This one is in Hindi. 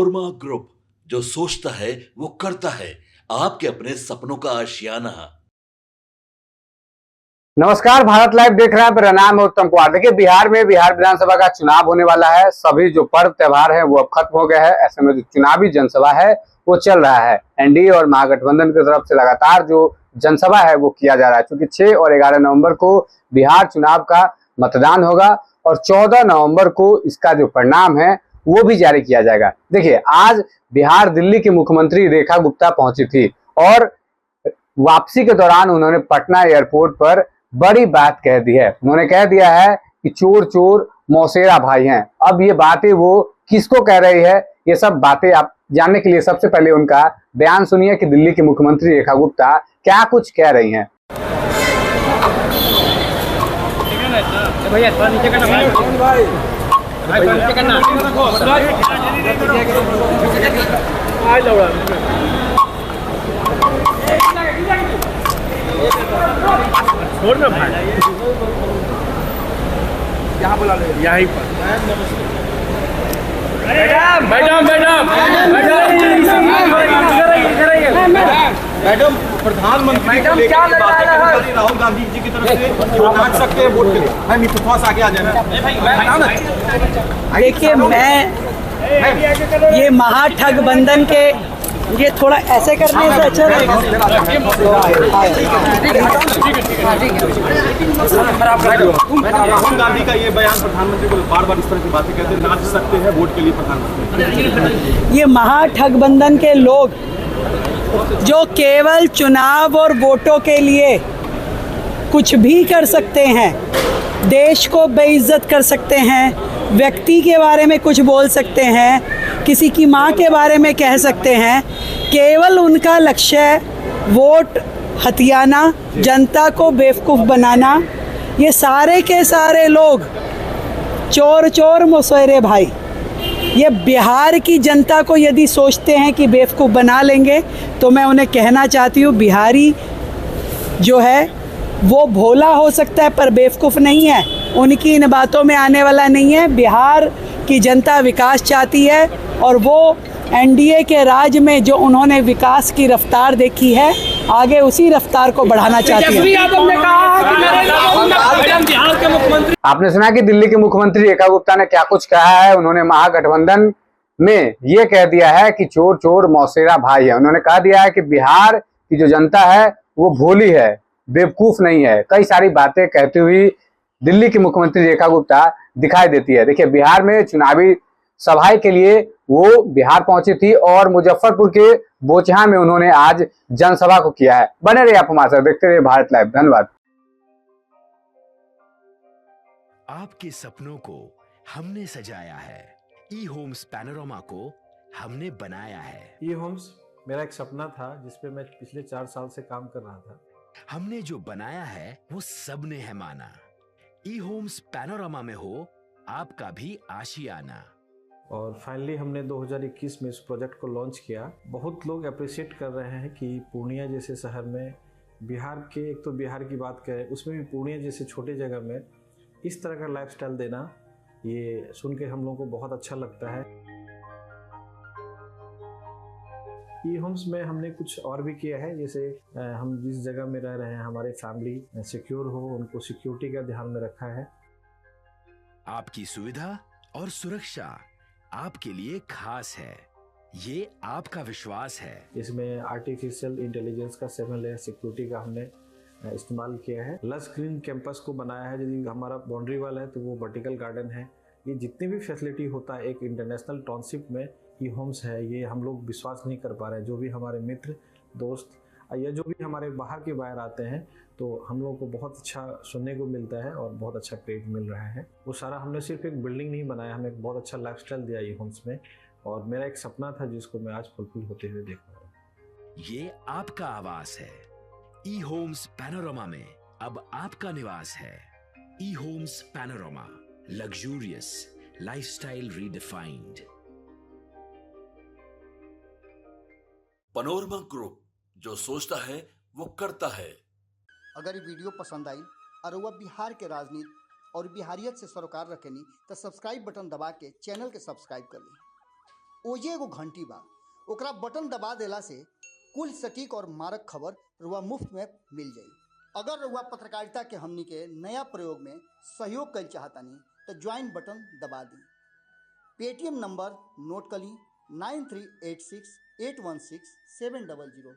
पनोरमा ग्रुप, जो सोचता है वो करता है। आपके अपने सपनों का आशियाना। नमस्कार, भारत लाइव देख रहे हैं। मेरा नाम है उत्तम कुमार। देखिए, बिहार में बिहार विधानसभा का चुनाव होने वाला है। सभी जो पर्व त्योहार है वो अब खत्म हो गए हैं। ऐसे में जो चुनावी जनसभा है वो चल रहा है। एनडीए और महागठबंधन की तरफ से लगातार जो जनसभा है वो किया जा रहा है, क्योंकि 6 और 11 नवंबर को बिहार चुनाव का मतदान होगा और 14 नवंबर को इसका जो परिणाम है वो भी जारी किया जाएगा। देखिए, आज बिहार दिल्ली की मुख्यमंत्री रेखा गुप्ता पहुंची थी और वापसी के दौरान उन्होंने पटना एयरपोर्ट पर बड़ी बात कह दी है। उन्होंने कह दिया है कि चोर चोर मौसेरा भाई हैं। अब ये बातें वो किसको कह रही है, ये सब बातें आप जानने के लिए सबसे पहले उनका बयान सुनिए कि दिल्ली की मुख्यमंत्री रेखा गुप्ता क्या कुछ कह रही हैं। छोड़ ना भाई, यहाँ बुला ले, यहीं पर। मैडम, प्रधानमंत्री को लेकर के बातें करने वाली राहुल गांधी जी की तरफ से वो नाच सकते हैं वोट के लिए। मैं थोड़ा सा आगे आ जाना। देखिए, मैं ये महागठबंधन के ये थोड़ा ऐसे करने से अच्छा रहेगा। राहुल गांधी का ये बयान प्रधानमंत्री को बार बार इस तरह की बातें कहते हैं, नाच सकते हैं वोट के लिए प्रधानमंत्री। ये महागठबंधन के लोग जो केवल चुनाव और वोटों के लिए कुछ भी कर सकते हैं, देश को बेइज्जत कर सकते हैं, व्यक्ति के बारे में कुछ बोल सकते हैं, किसी की माँ के बारे में कह सकते हैं, केवल उनका लक्ष्य वोट हथियाना, जनता को बेवकूफ़ बनाना। ये सारे के सारे लोग चोर चोर मौसेरे भाई। ये बिहार की जनता को यदि सोचते हैं कि बेवकूफ़ बना लेंगे, तो मैं उन्हें कहना चाहती हूँ, बिहारी जो है वो भोला हो सकता है पर बेवकूफ़ नहीं है। उनकी इन बातों में आने वाला नहीं है। बिहार की जनता विकास चाहती है और वो एनडीए के राज में जो उन्होंने विकास की रफ्तार देखी है, आगे उसी रफ्तार को बढ़ाना चाहती है। आपने सुना कि दिल्ली के मुख्यमंत्री रेखा गुप्ता ने क्या कुछ कहा है। उन्होंने महागठबंधन में ये कह दिया है कि चोर चोर मौसेरा भाई है। उन्होंने कह दिया है कि बिहार की जो जनता है वो भोली है, बेवकूफ नहीं है। कई सारी बातें कहती हुई दिल्ली की मुख्यमंत्री रेखा गुप्ता दिखाई देती है। देखिए, बिहार में चुनावी सभाएं के लिए वो बिहार पहुंची थी और मुजफ्फरपुर के बोचहां में उन्होंने आज जनसभा को किया है। बने रहिए आप हमारे साथ, देखते रहिए भारत लाइव। धन्यवाद। आपके सपनों को हमने सजाया है, ई होम्स पैनोरमा को हमने बनाया है। ई होम्स मेरा एक सपना था जिसपे मैं पिछले 4 साल से काम कर रहा था। हमने जो बनाया है वो सबने है माना। ई होम्स पैनोरमा में हो आपका भी आशियाना। और फाइनली हमने 2021 में इस प्रोजेक्ट को लॉन्च किया। बहुत लोग अप्रिशिएट कर रहे हैं कि पूर्णिया जैसे शहर में, बिहार के, एक तो बिहार की बात करें उसमें भी पूर्णिया जैसे छोटे जगह में इस तरह का लाइफस्टाइल देना, ये सुन के हम लोगों को बहुत अच्छा लगता है। ई होम्स में हमने कुछ और भी किया है, जैसे हम जिस जगह में रह रहे हैं हमारे फैमिली सिक्योर हो, उनको सिक्योरिटी का ध्यान में रखा है। आपकी सुविधा और सुरक्षा आपके लिए खास है, ये आपका विश्वास है। इसमें आर्टिफिशियल इंटेलिजेंस का 7 लेयर सिक्योरिटी का हमने इस्तेमाल किया है। लस ग्रीन कैंपस को बनाया है। यदि हमारा बाउंड्री वाल है तो वो वर्टिकल गार्डन है। ये जितनी भी फैसिलिटी होता है एक इंटरनेशनल टाउनशिप में, ई होम्स है, ये हम लोग विश्वास नहीं कर पा रहे हैं। जो भी हमारे मित्र दोस्त या जो भी हमारे बाहर के बाहर आते हैं, तो हम लोगों को बहुत अच्छा सुनने को मिलता है और बहुत अच्छा क्रेडिट मिल रहा है। वो सारा हमने सिर्फ एक बिल्डिंग नहीं बनाया, हमें एक बहुत अच्छा लाइफस्टाइल दिया ई होम्स में, और मेरा एक सपना था जिसको मैं आज फुलफिल होते हुए देख रहा हूँ। ये आपका आवास है। ई होम्स पैनोरमा में अब आपका निवास है। E homes Panorama, luxurious lifestyle redefined. Panorama group, जो सोचता है वो करता है। अगर ये वीडियो पसंद आई और वह बिहार के राजनीति और बिहारियत से सरोकार रखेनी तो सब्सक्राइब बटन दबा के चैनल के सब्सक्राइब कर ली। ओजे एगो घंटी बा, ओकरा बटन दबा देला से कुल सटीक और मारक खबर रुआ मुफ्त में मिल जाई। अगर रुआ पत्रकारिता के हमनी के नया प्रयोग में सहयोग कर चाहतानी तो ज्वाइन बटन दबा दी। पेटीएम नंबर नोट कर ली 9386816700।